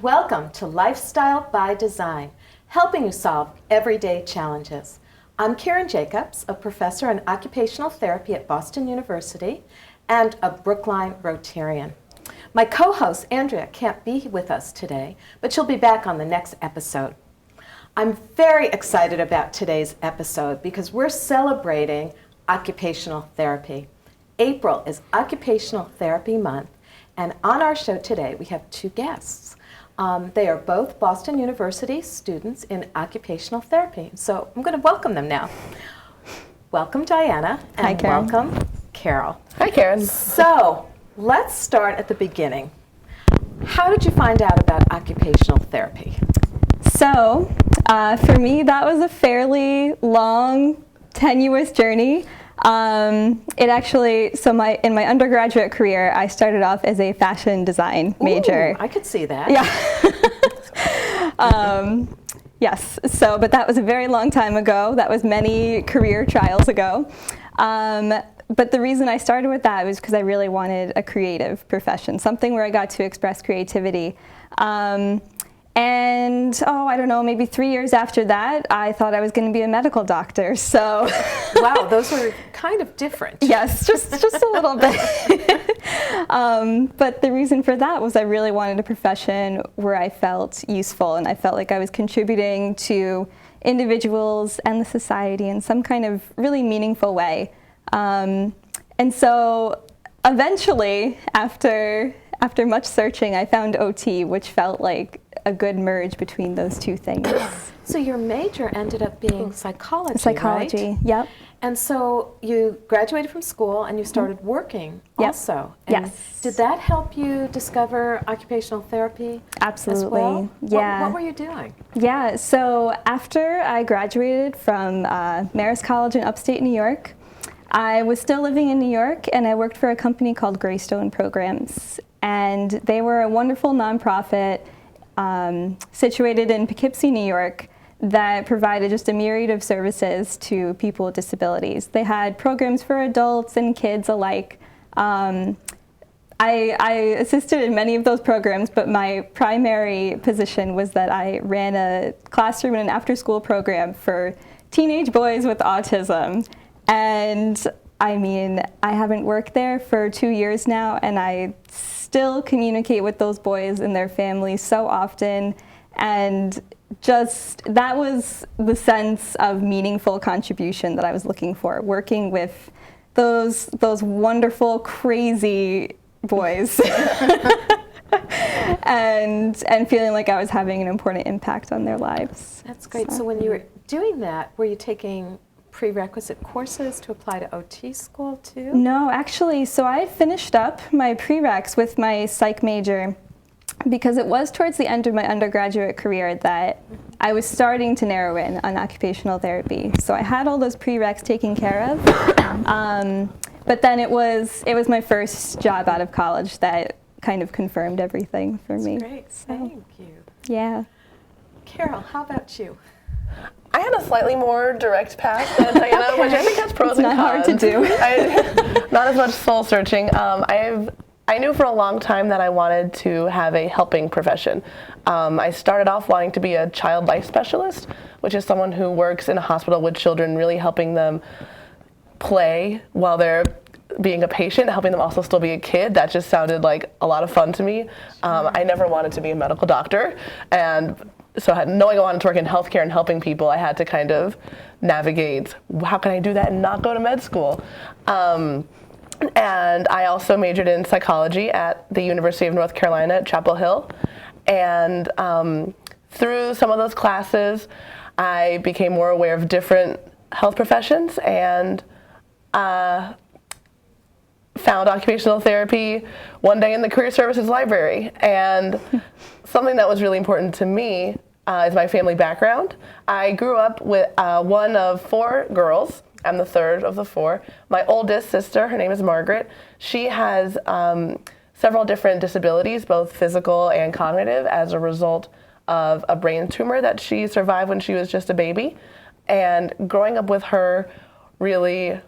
Welcome to Lifestyle by Design, helping you solve everyday challenges. I'm Karen Jacobs, a professor in occupational therapy at Boston University and a Brookline Rotarian. My co-host, Andrea, can't be with us today, but she'll be back on the next episode. I'm very excited about today's episode because we're celebrating occupational therapy. April is Occupational Therapy Month, and on our show today we have two guests. They are both Boston University students in occupational therapy, so I'm going to welcome them now. Welcome, Diana, and Hi, Karen. welcome, Carol. Hi, Karen. So let's start at the beginning. How did you find out about occupational therapy? So, for me, that was a fairly long, tenuous journey. In my undergraduate career, I started off as a fashion design major. Ooh, I could see that. Yeah. Yes. So, but that was a very long time ago. That was many career trials ago. But the reason I started with that was because I really wanted a creative profession, something where I got to express creativity. I don't know, maybe 3 years after that, I thought I was going to be a medical doctor. So, wow, those were kind of different. Yes, just a little bit. But the reason for that was I really wanted a profession where I felt useful and I felt like I was contributing to individuals and the society in some kind of really meaningful way. And so eventually, after much searching, I found OT, which felt like a good merge between those two things. So your major ended up being psychology, Psychology, right? Yep. And so you graduated from school and you started working also. And yes. Did that help you discover occupational therapy Absolutely. as well? Yeah. What were you doing? Yeah, so after I graduated from Marist College in upstate New York, I was still living in New York and I worked for a company called Greystone Programs. And they were a wonderful nonprofit situated in Poughkeepsie, New York, that provided just a myriad of services to people with disabilities. They had programs for adults and kids alike. I assisted in many of those programs, but my primary position was that I ran a classroom and an after-school program for teenage boys with autism. And I mean, I haven't worked there for 2 years now, and I still communicate with those boys and their families so often. And just that was the sense of meaningful contribution that I was looking for, working with those wonderful, crazy boys and feeling like I was having an important impact on their lives. That's great. So when you were doing that, were you taking prerequisite courses to apply to OT school too? No, actually, so I finished up my prereqs with my psych major because it was towards the end of my undergraduate career that I was starting to narrow in on occupational therapy. So I had all those prereqs taken care of, but then it was my first job out of college that kind of confirmed everything for me. Great, thank you. Yeah. Carol, how about you? I had a slightly more direct path than Diana, which I think has pros and cons. Not hard to do. Not as much soul searching. I knew for a long time that I wanted to have a helping profession. I started off wanting to be a child life specialist, which is someone who works in a hospital with children, really helping them play while they're being a patient, helping them also still be a kid. That just sounded like a lot of fun to me. I never wanted to be a medical doctor, and so knowing I wanted to work in healthcare and helping people, I had to kind of navigate, how can I do that and not go to med school? And I also majored in psychology at the University of North Carolina at Chapel Hill. And through some of those classes, I became more aware of different health professions and found occupational therapy one day in the Career Services Library. And something that was really important to me is my family background. I grew up with one of 4 girls. I'm the third of the 4. My oldest sister, her name is Margaret. She has several different disabilities, both physical and cognitive, as a result of a brain tumor that she survived when she was just a baby. And growing up with her really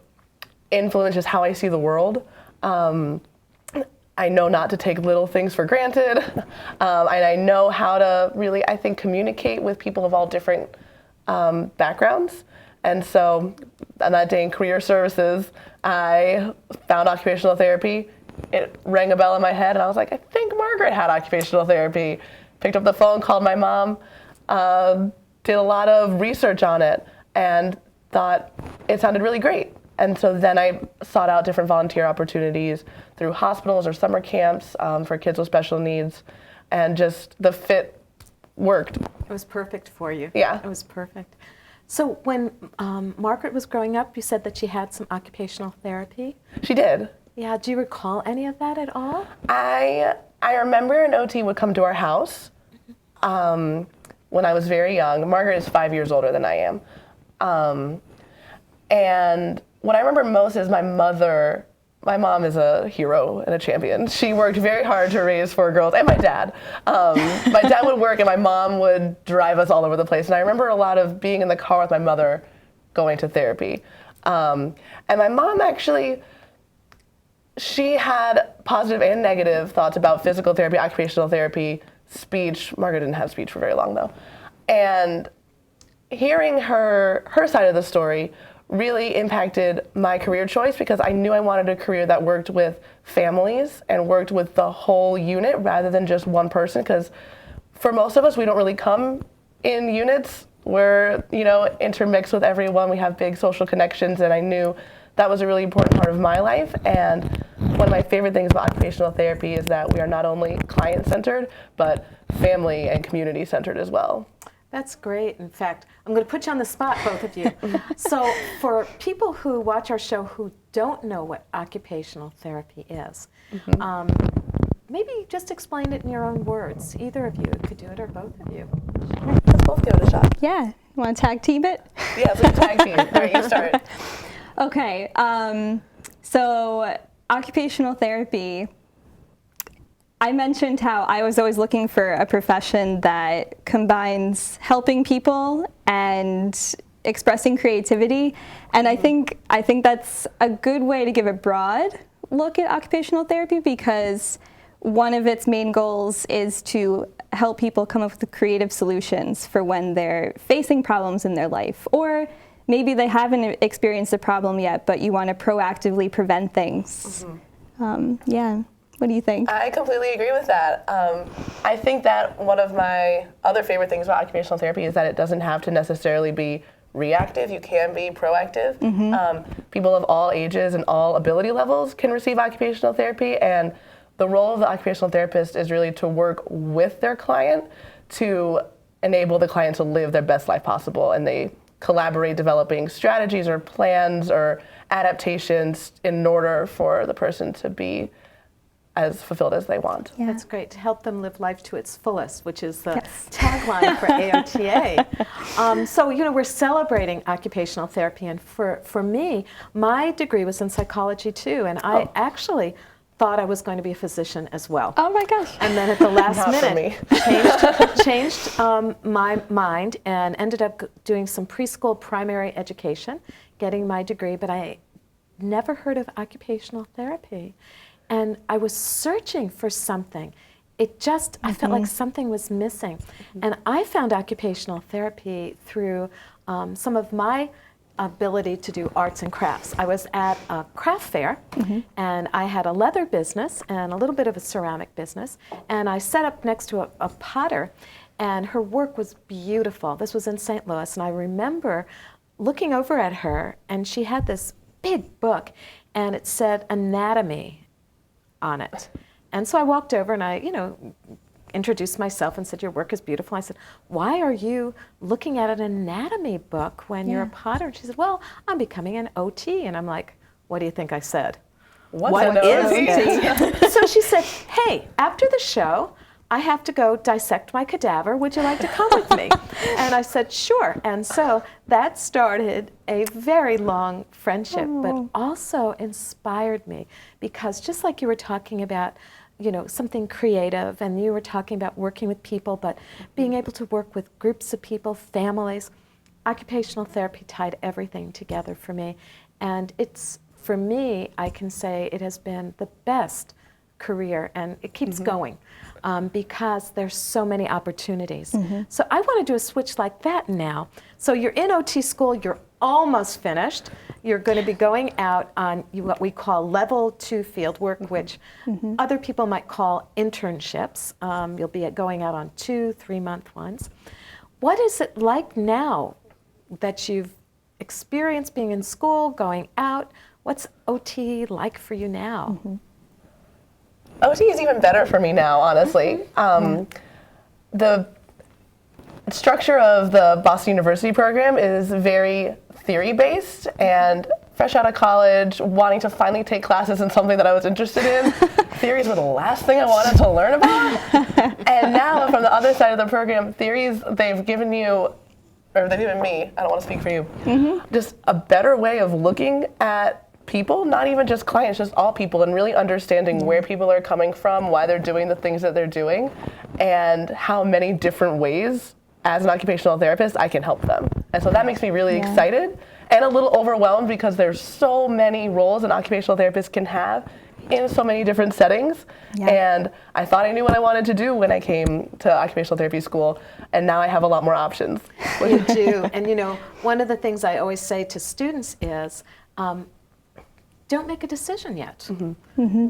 influences how I see the world. I know not to take little things for granted, and I know how to really, I think, communicate with people of all different backgrounds. And so on that day in career services, I found occupational therapy. It rang a bell in my head, and I was like, I think Margaret had occupational therapy. Picked up the phone, called my mom, did a lot of research on it, and thought it sounded really great. And so then I sought out different volunteer opportunities through hospitals or summer camps for kids with special needs, and just the fit worked. It was perfect for you. Yeah. It was perfect. So when Margaret was growing up, you said that she had some occupational therapy. She did. Yeah, do you recall any of that at all? I remember an OT would come to our house when I was very young. Margaret is 5 years older than I am. And what I remember most is my mom is a hero and a champion. She worked very hard to raise 4 girls, and my dad. My dad would work and my mom would drive us all over the place. And I remember a lot of being in the car with my mother going to therapy. And my mom actually, she had positive and negative thoughts about physical therapy, occupational therapy, speech. Margaret didn't have speech for very long though. And hearing her side of the story really impacted my career choice, because I knew I wanted a career that worked with families and worked with the whole unit rather than just one person, because for most of us, we don't really come in units. We're, intermixed with everyone. We have big social connections, and I knew that was a really important part of my life. And one of my favorite things about occupational therapy is that we are not only client-centered, but family and community-centered as well. That's great. In fact, I'm going to put you on the spot, both of you. So for people who watch our show who don't know what occupational therapy is, maybe just explain it in your own words. Either of you could do it, or both of you. Let's both give it a shot. Yeah, you want to tag team it? Yeah, let's tag team. All right, you start. Okay, so occupational therapy, I mentioned how I was always looking for a profession that combines helping people and expressing creativity, and I think that's a good way to give a broad look at occupational therapy, because one of its main goals is to help people come up with creative solutions for when they're facing problems in their life, or maybe they haven't experienced a problem yet, but you want to proactively prevent things. Yeah. What do you think? I completely agree with that. I think that one of my other favorite things about occupational therapy is that it doesn't have to necessarily be reactive. You can be proactive. People of all ages and all ability levels can receive occupational therapy, and the role of the occupational therapist is really to work with their client to enable the client to live their best life possible, and they collaborate developing strategies or plans or adaptations in order for the person to be as fulfilled as they want. Yeah. That's great, to help them live life to its fullest, which is the Yes. tagline for AOTA. So, we're celebrating occupational therapy, and for me, my degree was in psychology too, and I actually thought I was going to be a physician as well. Oh my gosh. And then at the last Not for minute, changed my mind and ended up doing some preschool primary education, getting my degree, but I never heard of occupational therapy. And I was searching for something. I felt like something was missing. And I found occupational therapy through some of my ability to do arts and crafts. I was at a craft fair, and I had a leather business and a little bit of a ceramic business, and I set up next to a potter, and her work was beautiful. This was in St. Louis, and I remember looking over at her, and she had this big book, and it said anatomy on it. And so I walked over and I, introduced myself and said, your work is beautiful. I said, why are you looking at an anatomy book when you're a potter? And she said, well, I'm becoming an OT. And I'm like, what do you think I said? What is it? So she said, hey, after the show, I have to go dissect my cadaver. Would you like to come with me? And I said, sure. And so that started a very long friendship, but also inspired me, because just like you were talking about, something creative, and you were talking about working with people, but being able to work with groups of people, families, occupational therapy tied everything together for me. And for me, I can say it has been the best career, and it keeps going because there's so many opportunities. So I want to do a switch like that now. So you're in OT school, you're almost finished. You're going to be going out on what we call level 2 field work, which other people might call internships. You'll be going out on 2-3-month ones. What is it like now that you've experienced being in school, going out? What's OT like for you now? OT is even better for me now, honestly. The structure of the Boston University program is very theory-based, and fresh out of college, wanting to finally take classes in something that I was interested in, theories were the last thing I wanted to learn about. And now, from the other side of the program, theories, they've given you, or they've given me, I don't want to speak for you, just a better way of looking at people, not even just clients, just all people, and really understanding where people are coming from, why they're doing the things that they're doing, and how many different ways, as an occupational therapist, I can help them. And so that makes me really excited and a little overwhelmed because there's so many roles an occupational therapist can have in so many different settings. And I thought I knew what I wanted to do when I came to occupational therapy school, and now I have a lot more options. Well, you do. And you know, one of the things I always say to students is, don't make a decision yet.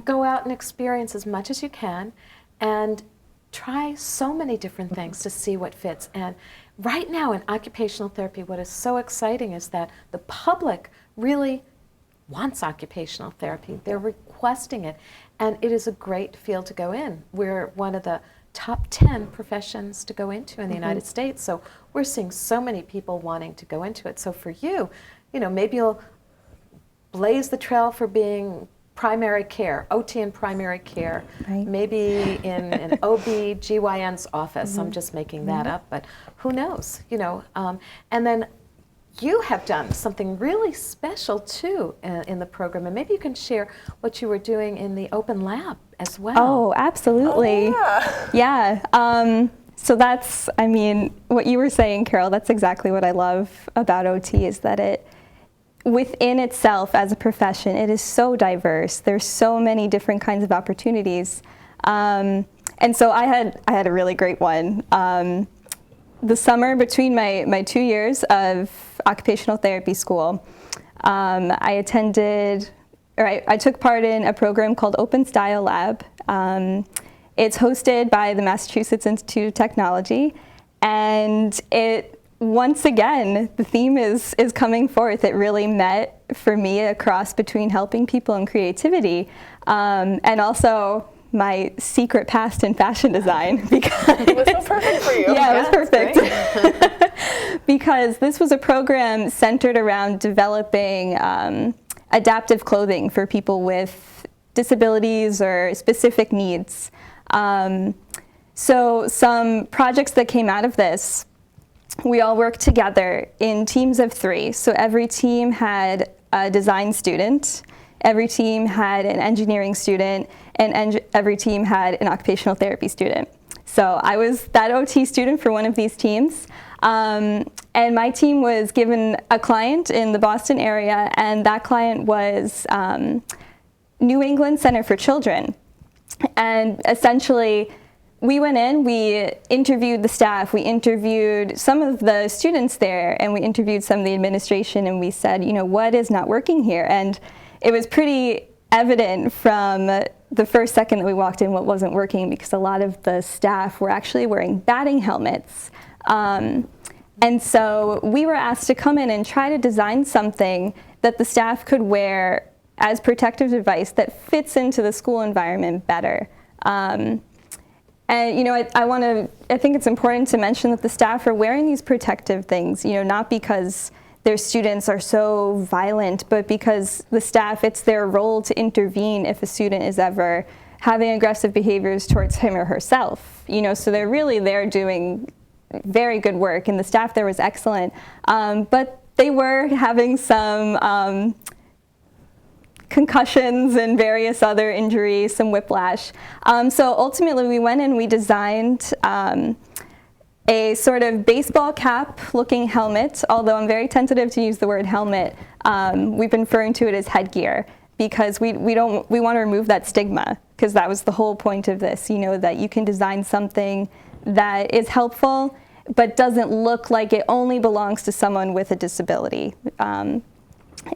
Go out and experience as much as you can and try so many different things to see what fits. And right now in occupational therapy, what is so exciting is that the public really wants occupational therapy. They're requesting it. And it is a great field to go in. We're one of the top 10 professions to go into in the United States. So we're seeing so many people wanting to go into it. So for you, you know, maybe you'll blaze the trail for being primary care, OT and primary care, maybe in an OB/GYN's office. I'm just making that up, but who knows, you know. And then you have done something really special too in the program, and maybe you can share what you were doing in the open lab as well. Oh, absolutely. Oh, yeah. So that's, I mean, what you were saying, Carol, that's exactly what I love about OT, is that it, within itself as a profession, it is so diverse. There's so many different kinds of opportunities. And so I had a really great one. The summer between my 2 years of occupational therapy school, I took part in a program called Open Style Lab. It's hosted by the Massachusetts Institute of Technology, and once again, the theme is coming forth. It really met for me a cross between helping people and creativity, and also my secret past in fashion design. Because It was so perfect for you. Yeah, it was perfect. Because this was a program centered around developing adaptive clothing for people with disabilities or specific needs. So some projects that came out of this, we all worked together in teams of 3. So every team had a design student, every team had an engineering student, and every team had an occupational therapy student. So I was that OT student for one of these teams. And my team was given a client in the Boston area, and that client was New England Center for Children. And essentially, we went in, we interviewed the staff, we interviewed some of the students there, and we interviewed some of the administration, and we said, you know, what is not working here? And it was pretty evident from the first second that we walked in what wasn't working, because a lot of the staff were actually wearing batting helmets. And so we were asked to come in and try to design something that the staff could wear as protective device that fits into the school environment better. And you know, I think it's important to mention that the staff are wearing these protective things, you know, not because their students are so violent, but because the staff, it's their role to intervene if a student is ever having aggressive behaviors towards him or herself. You know, so they're doing very good work, and the staff there was excellent. But they were having some concussions and various other injuries, some whiplash. So ultimately we went and we designed a sort of baseball cap looking helmet, although I'm very tentative to use the word helmet. We've been referring to it as headgear. because we want to remove that stigma, because that was the whole point of this, that you can design something that is helpful but doesn't look like it only belongs to someone with a disability.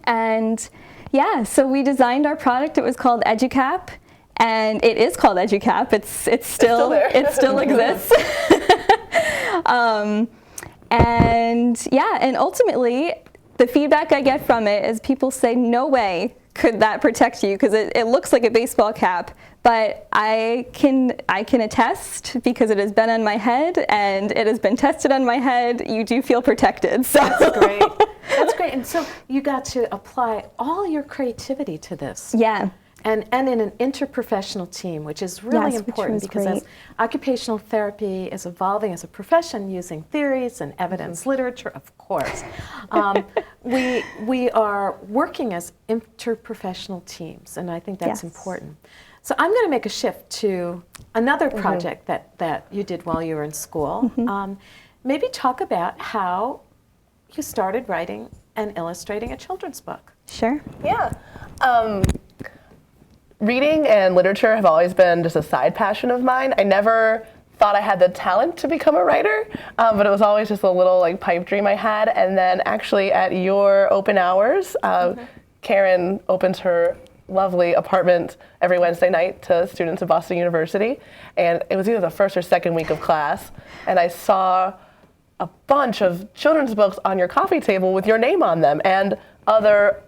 And yeah, so we designed our product. It was called EduCap, and it is called EduCap. It's still there. It still exists. And yeah, and ultimately, the feedback I get from it is people say, no way could that protect you, because it looks like a baseball cap, but I can attest, because it has been on my head and it has been tested on my head, you do feel protected. So. That's great. That's great. And so you got to apply all your creativity to this. Yeah. And in an interprofessional team, which is really Yes, which important, was because great. as occupational therapy is evolving as a profession using theories and evidence literature, of course, we are working as interprofessional teams, and I think that's Yes. important. So I'm going to make a shift to another project that you did while you were in school. Maybe talk about how you started writing and illustrating a children's book. Sure. Yeah. Reading and literature have always been just a side passion of mine. I never thought I had the talent to become a writer, but it was always just a little pipe dream I had. And then actually at your open hours, Karen opens her lovely apartment every Wednesday night to students at Boston University. And it was either the first or second week of class. And I saw a bunch of children's books on your coffee table with your name on them and other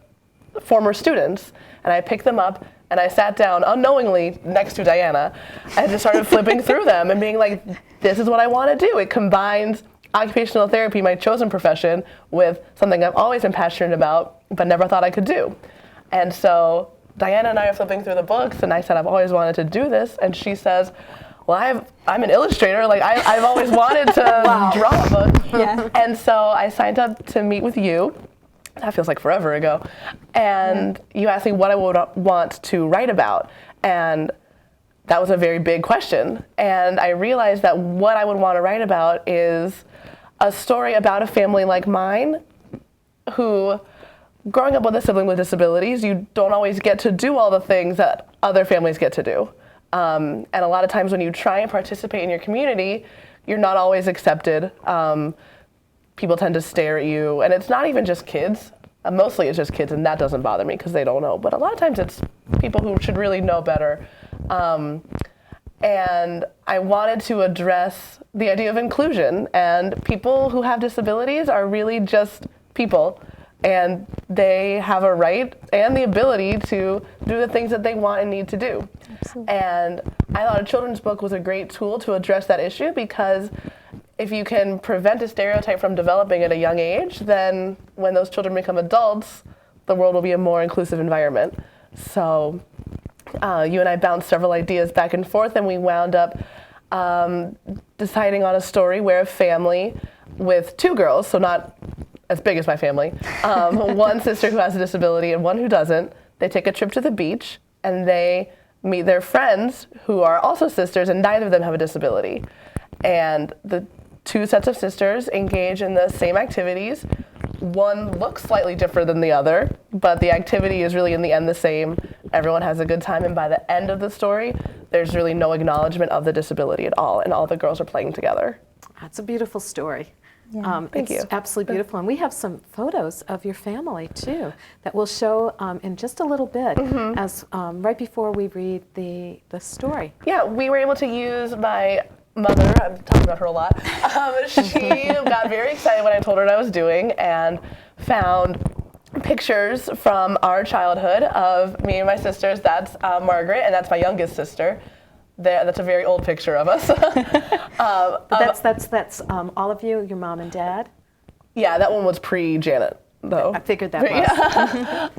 former students. And I picked them up and I sat down unknowingly next to Diana and just started flipping through them and being like, this is what I want to do. It combines occupational therapy, my chosen profession, with something I've always been passionate about but never thought I could do. And so Diana and I are flipping through the books, and I said, I've always wanted to do this. And she says, well, I'm an illustrator. I've always wanted to draw a book. Yeah. And so I signed up to meet with you. That feels like forever ago. And you asked me what I would want to write about. And that was a very big question. And I realized that what I would want to write about is a story about a family like mine who, growing up with a sibling with disabilities, you don't always get to do all the things that other families get to do. And a lot of times when you try and participate in your community, you're not always accepted. People tend to stare at you, and it's not even just kids. Mostly it's just kids, and that doesn't bother me because they don't know. But a lot of times it's people who should really know better. And I wanted to address the idea of inclusion, and people who have disabilities are really just people, and they have a right and the ability to do the things that they want and need to do. Absolutely. And I thought a children's book was a great tool to address that issue, because if you can prevent a stereotype from developing at a young age, then when those children become adults, the world will be a more inclusive environment. So you and I bounced several ideas back and forth, and we wound up deciding on a story where a family with two girls, so not as big as my family, one sister who has a disability and one who doesn't, they take a trip to the beach and they meet their friends who are also sisters, and neither of them have a disability. And the two sets of sisters engage in the same activities. One looks slightly different than the other, but the activity is really in the end the same. Everyone has a good time, and by the end of the story, there's really no acknowledgement of the disability at all, and all the girls are playing together. That's a beautiful story. Yeah. Thank you. It's absolutely beautiful. And we have some photos of your family, too, that we'll show in just a little bit as right before we read the story. Yeah, we were able to use my mother. I'm talking about her a lot. She got very excited when I told her what I was doing and found pictures from our childhood of me and my sisters. That's Margaret, and that's my youngest sister. That's a very old picture of us. But that's all of you, your mom and dad? Yeah, that one was pre-Janet, though. I figured that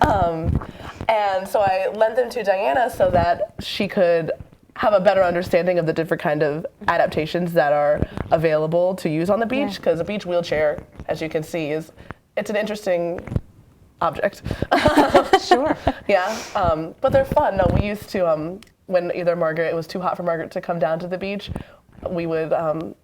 was. And so I lent them to Diana so that she could have a better understanding of the different kind of adaptations that are available to use on the beach, because a beach wheelchair, as you can see, it's an interesting object. Sure. Yeah, but they're fun. No, we used to, when either it was too hot for Margaret to come down to the beach, we would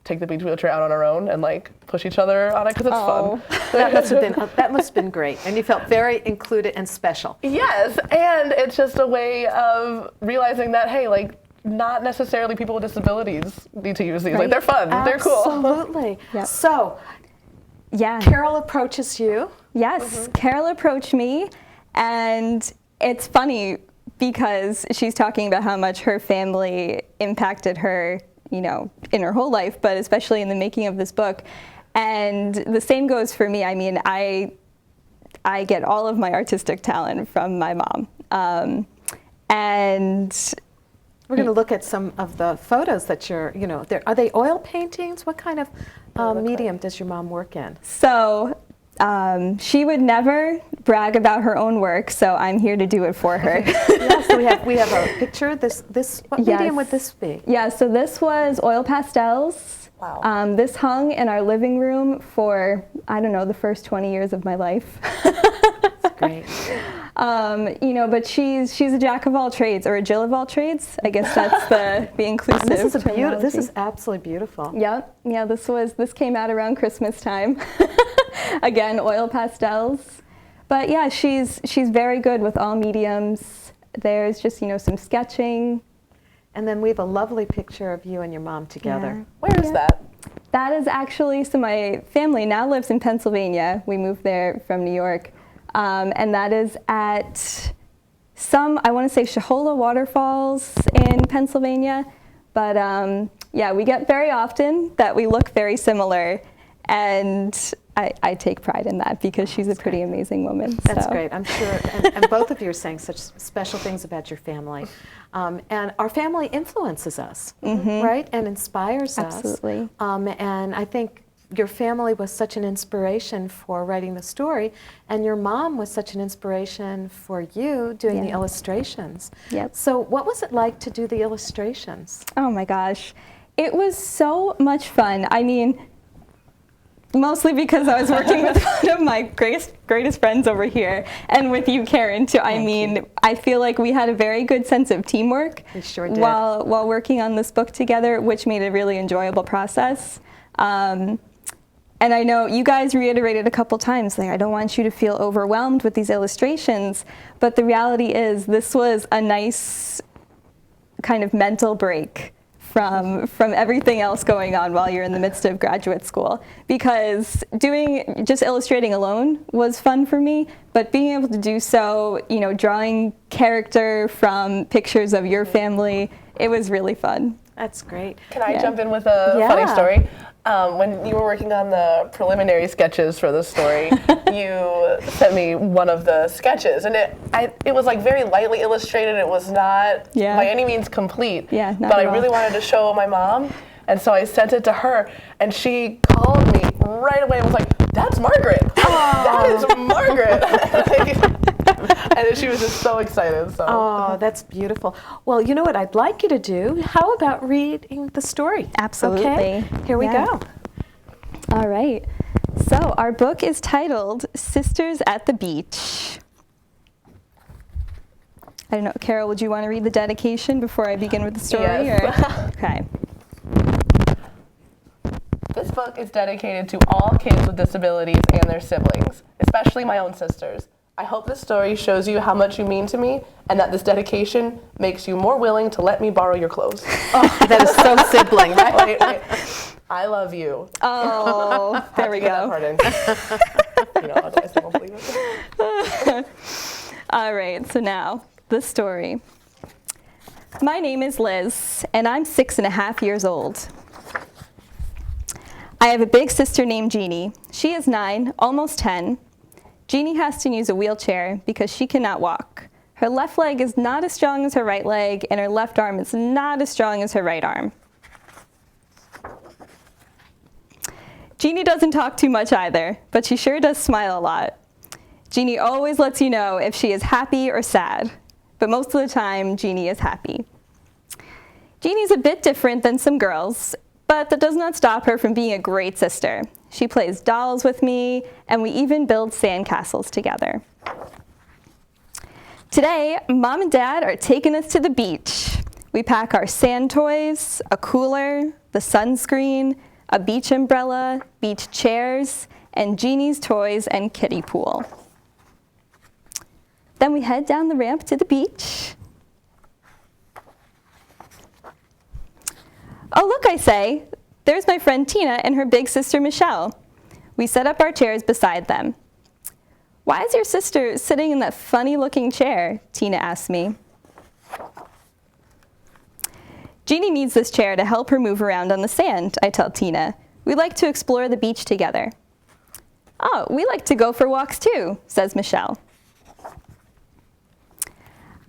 take the beach wheelchair out on our own and like push each other on it because it's fun. That must have been great, and you felt very included and special. Yes, and it's just a way of realizing that, hey, like, not necessarily people with disabilities need to use these. Like, they're fun, they're cool. Absolutely. Yep. So, Yeah. Carol approaches you. Yes, Carol approached me, and it's funny because she's talking about how much her family impacted her, you know, in her whole life, but especially in the making of this book. And the same goes for me. I mean, I get all of my artistic talent from my mom. And We're going to look at some of the photos that you're, you know, are they oil paintings? What kind of medium does your mom work in? so she would never brag about her own work, so I'm here to do it for her. Yes, so we have a picture. What medium would this be? Yeah, so this was oil pastels. Wow. This hung in our living room for, I don't know, the first 20 years of my life. Great. You know, but she's a jack of all trades, or a Jill of all trades. I guess that's the inclusive This is terminology. This is absolutely beautiful. Yeah, this came out around Christmas time. Again, oil pastels. But yeah, she's very good with all mediums. There's just, you know, some sketching. And then we have a lovely picture of you and your mom together. Yeah. Where is that? That is actually, so my family now lives in Pennsylvania. We moved there from New York. And that is at I want to say Shahola Waterfalls in Pennsylvania. But yeah, we get very often that we look very similar. And I take pride in that because she's a pretty amazing woman. That's so. great, I'm sure. And both of you are saying such special things about your family. And our family influences us, right? And inspires us. Absolutely. And I think your family was such an inspiration for writing the story, and your mom was such an inspiration for you doing the Yeah. illustrations. Yep. So what was it like to do the illustrations? Oh my gosh. It was so much fun. I mean, mostly because I was working with one of my greatest friends over here, and with you, Karen, too. I mean, I feel like we had a very good sense of teamwork We sure did. while working on this book together, which made it a really enjoyable process. And I know you guys reiterated a couple times, like, I don't want you to feel overwhelmed with these illustrations, but the reality is this was a nice kind of mental break from everything else going on while you're in the midst of graduate school. Because just illustrating alone was fun for me, but being able to do so, you know, drawing character from pictures of your family, it was really fun. That's great. Can I Yeah. jump in with a funny story? When you were working on the preliminary sketches for the story, you sent me one of the sketches, and it was like very lightly illustrated. It was not by any means complete, Yeah, not but at I really all. wanted to show my mom, and so I sent it to her, and she called me right away and was like, "That's Margaret! That is Margaret!" And then she was just so excited. So. Oh, that's beautiful. Well, you know what I'd like you to do? How about reading the story? Absolutely. Okay, here we Yeah. go. All right. So our book is titled Sisters at the Beach. I don't know, Carol, would you want to read the dedication before I begin with the story? Yes. Or? Okay. This book is dedicated to all kids with disabilities and their siblings, especially my own sisters. I hope this story shows you how much you mean to me, and that this dedication makes you more willing to let me borrow your clothes. Oh, that is so sibling, right? Wait. I love you. Oh, there we go. Pardon. You know, I still don't believe it. All right, so now, the story. My name is Liz, and I'm 6.5 years old. I have a big sister named Jeannie. She is 9, almost 10. Jeannie has to use a wheelchair because she cannot walk. Her left leg is not as strong as her right leg, and her left arm is not as strong as her right arm. Jeannie doesn't talk too much either, but she sure does smile a lot. Jeannie always lets you know if she is happy or sad, but most of the time, Jeannie is happy. Jeannie's a bit different than some girls, but that does not stop her from being a great sister. She plays dolls with me, and we even build sandcastles together. Today, Mom and Dad are taking us to the beach. We pack our sand toys, a cooler, the sunscreen, a beach umbrella, beach chairs, and Jeannie's toys and kiddie pool. Then we head down the ramp to the beach. Oh, look, I say, there's my friend Tina and her big sister Michelle. We set up our chairs beside them. Why is your sister sitting in that funny-looking chair? Tina asked me. Jeannie needs this chair to help her move around on the sand, I tell Tina. We like to explore the beach together. Oh, we like to go for walks too, says Michelle.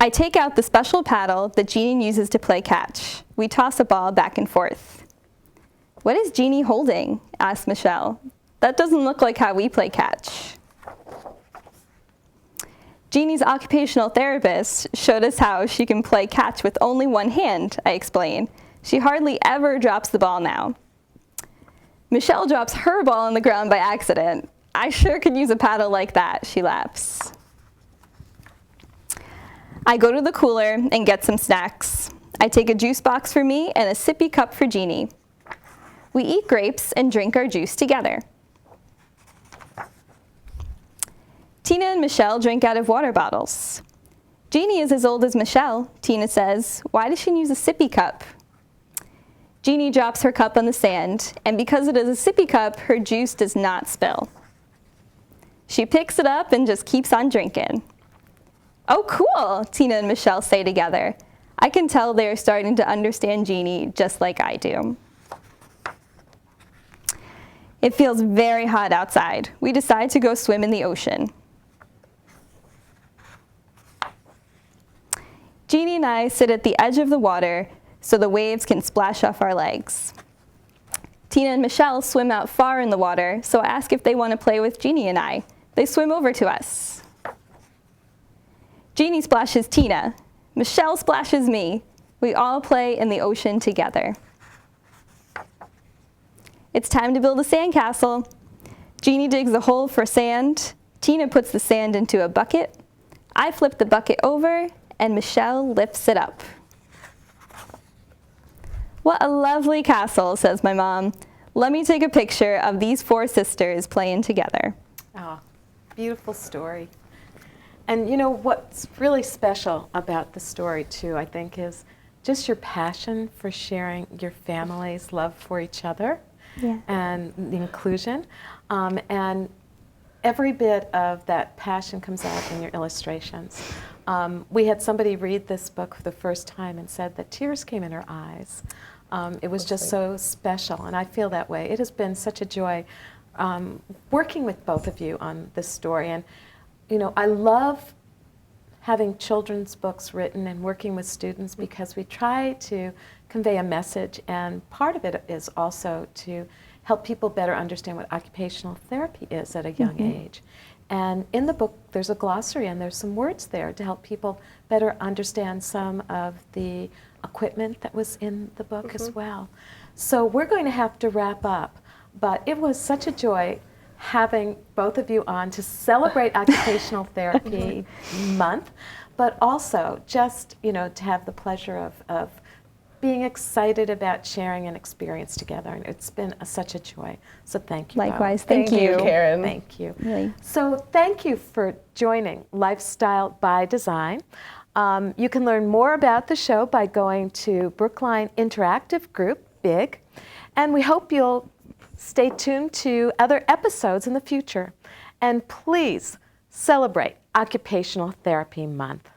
I take out the special paddle that Jeannie uses to play catch. We toss a ball back and forth. What is Jeannie holding? Asks Michelle. That doesn't look like how we play catch. Jeannie's occupational therapist showed us how she can play catch with only one hand, I explain. She hardly ever drops the ball now. Michelle drops her ball on the ground by accident. I sure could use a paddle like that, she laughs. I go to the cooler and get some snacks. I take a juice box for me and a sippy cup for Jeannie. We eat grapes and drink our juice together. Tina and Michelle drink out of water bottles. Jeannie is as old as Michelle, Tina says. Why does she use a sippy cup? Jeannie drops her cup on the sand, and because it is a sippy cup, her juice does not spill. She picks it up and just keeps on drinking. Oh, cool, Tina and Michelle say together. I can tell they are starting to understand Jeannie just like I do. It feels very hot outside. We decide to go swim in the ocean. Jeannie and I sit at the edge of the water so the waves can splash off our legs. Tina and Michelle swim out far in the water, so I ask if they want to play with Jeannie and I. They swim over to us. Jeannie splashes Tina. Michelle splashes me. We all play in the ocean together. It's time to build a sandcastle. Jeannie digs a hole for sand. Tina puts the sand into a bucket. I flip the bucket over, and Michelle lifts it up. What a lovely castle, says my mom. Let me take a picture of these four sisters playing together. Oh, beautiful story. And you know what's really special about the story too, I think, is just your passion for sharing your family's love for each other. Yeah. And the inclusion. And every bit of that passion comes out in your illustrations. We had somebody read this book for the first time and said that tears came in her eyes. It was just so special, and I feel that way. It has been such a joy working with both of you on this story. And you know, I love having children's books written and working with students because we try to convey a message, and part of it is also to help people better understand what occupational therapy is at a young age. And in the book, there's a glossary, and there's some words there to help people better understand some of the equipment that was in the book as well. So we're going to have to wrap up, but it was such a joy having both of you on to celebrate Occupational Therapy Month, but also just, you know, to have the pleasure of being excited about sharing an experience together. And it's been such a joy. So thank you. Likewise, both. thank you. Karen. Thank you. Really. So thank you for joining Lifestyle by Design. You can learn more about the show by going to Brookline Interactive Group, BIG, and we hope you'll stay tuned to other episodes in the future. And please celebrate Occupational Therapy Month.